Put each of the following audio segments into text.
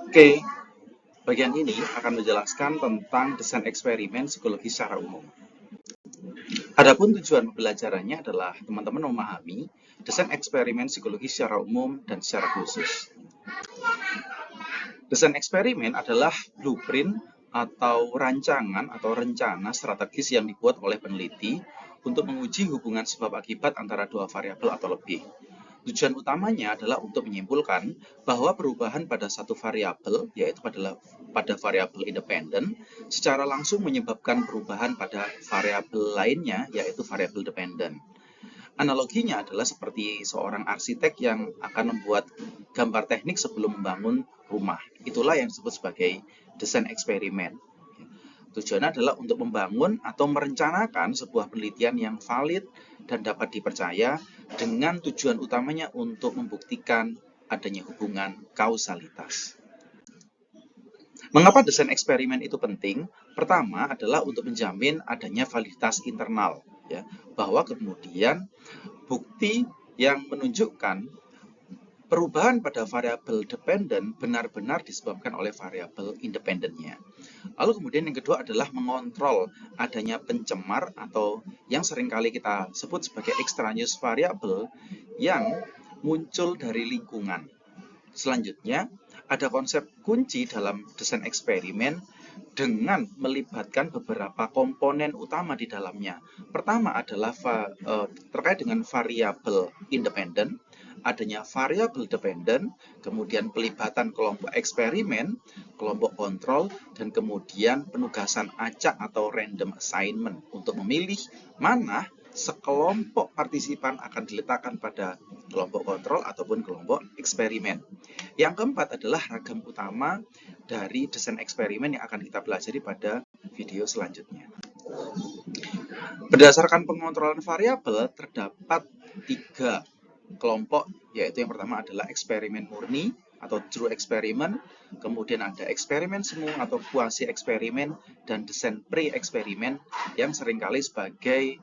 Oke, bagian ini akan menjelaskan tentang desain eksperimen psikologi secara umum. Adapun tujuan pembelajarannya adalah teman-teman memahami desain eksperimen psikologi secara umum dan secara khusus. Desain eksperimen adalah blueprint atau rancangan atau rencana strategis yang dibuat oleh peneliti untuk menguji hubungan sebab akibat antara dua variabel atau lebih. Tujuan utamanya adalah untuk menyimpulkan bahwa perubahan pada satu variabel, yaitu pada variabel independen, secara langsung menyebabkan perubahan pada variabel lainnya, yaitu variabel dependen. Analoginya adalah seperti seorang arsitek yang akan membuat gambar teknik sebelum membangun rumah. Itulah yang disebut sebagai desain eksperimen. Tujuannya adalah untuk membangun atau merencanakan sebuah penelitian yang valid dan dapat dipercaya dengan tujuan utamanya untuk membuktikan adanya hubungan kausalitas. Mengapa desain eksperimen itu penting? Pertama adalah untuk menjamin adanya validitas internal, ya, bahwa kemudian bukti yang menunjukkan perubahan pada variabel dependen benar-benar disebabkan oleh variabel independennya. Lalu kemudian yang kedua adalah mengontrol adanya pencemar atau yang seringkali kita sebut sebagai extraneous variable yang muncul dari lingkungan. Selanjutnya, ada konsep kunci dalam desain eksperimen dengan melibatkan beberapa komponen utama di dalamnya. Pertama adalah terkait dengan variabel independen, adanya variabel dependen, kemudian pelibatan kelompok eksperimen, kelompok kontrol, dan kemudian penugasan acak atau random assignment untuk memilih mana sekelompok partisipan akan diletakkan pada kelompok kontrol ataupun kelompok eksperimen. Yang keempat adalah ragam utama dari desain eksperimen yang akan kita pelajari pada video selanjutnya. Berdasarkan pengontrolan variabel, terdapat 3 kelompok, yaitu yang pertama adalah eksperimen murni atau true experiment, kemudian ada eksperimen semu atau quasi eksperimen, dan desain pre-eksperimen yang seringkali sebagai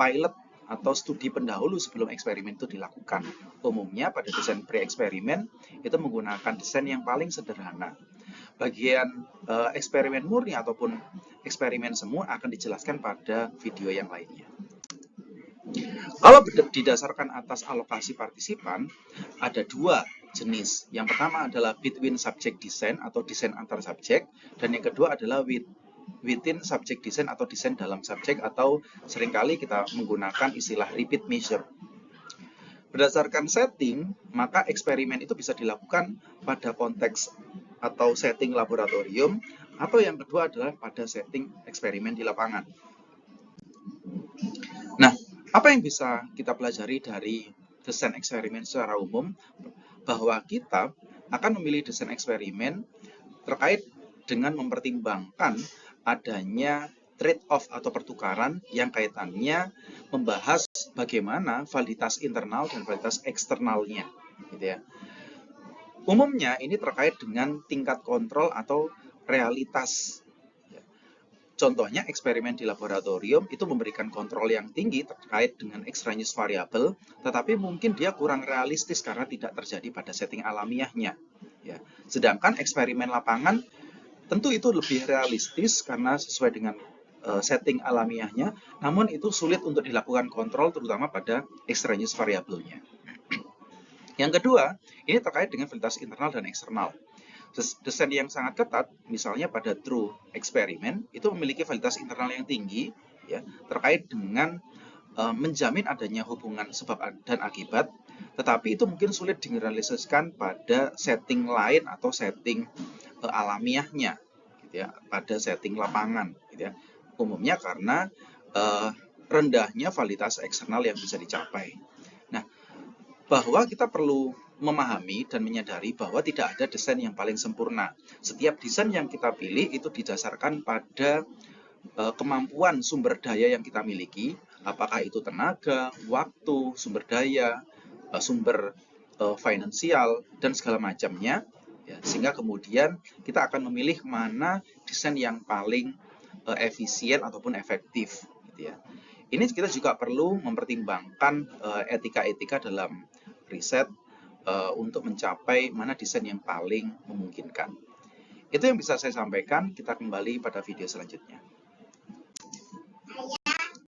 pilot atau studi pendahulu sebelum eksperimen itu dilakukan. Umumnya pada desain pre-eksperimen itu menggunakan desain yang paling sederhana. Bagian eksperimen murni ataupun eksperimen semu akan dijelaskan pada video yang lainnya. Kalau didasarkan atas alokasi partisipan, ada 2 jenis. Yang pertama adalah between subject design atau desain antar subjek, dan yang kedua adalah within subject design atau desain dalam subjek, atau seringkali kita menggunakan istilah repeat measure. Berdasarkan setting, maka eksperimen itu bisa dilakukan pada konteks atau setting laboratorium, atau yang kedua adalah pada setting eksperimen di lapangan. Nah, apa yang bisa kita pelajari dari desain eksperimen secara umum? Bahwa kita akan memilih desain eksperimen terkait dengan mempertimbangkan adanya trade-off atau pertukaran yang kaitannya membahas bagaimana validitas internal dan validitas eksternalnya, gitu ya. Umumnya ini terkait dengan tingkat kontrol atau realitas. Contohnya eksperimen di laboratorium itu memberikan kontrol yang tinggi terkait dengan extraneous variable, tetapi mungkin dia kurang realistis karena tidak terjadi pada setting alamiahnya. Ya. Sedangkan eksperimen lapangan tentu itu lebih realistis karena sesuai dengan setting alamiahnya, namun itu sulit untuk dilakukan kontrol terutama pada extraneous variabelnya. Yang kedua, ini terkait dengan validitas internal dan eksternal. Desain yang sangat ketat, misalnya pada true eksperimen, itu memiliki validitas internal yang tinggi, ya, terkait dengan menjamin adanya hubungan sebab dan akibat, tetapi itu mungkin sulit direalisasikan pada setting lain atau setting alamiahnya, gitu ya, pada setting lapangan, gitu ya. Umumnya karena rendahnya validitas eksternal yang bisa dicapai. Nah, bahwa kita perlu memahami dan menyadari bahwa tidak ada desain yang paling sempurna. Setiap desain yang kita pilih itu didasarkan pada kemampuan sumber daya yang kita miliki, apakah itu tenaga, waktu, sumber daya, sumber finansial, dan segala macamnya, ya, sehingga kemudian kita akan memilih mana desain yang paling efisien ataupun efektif, gitu ya. Ini kita juga perlu mempertimbangkan etika-etika dalam riset, untuk mencapai mana desain yang paling memungkinkan. Itu yang bisa saya sampaikan. Kita kembali pada video selanjutnya.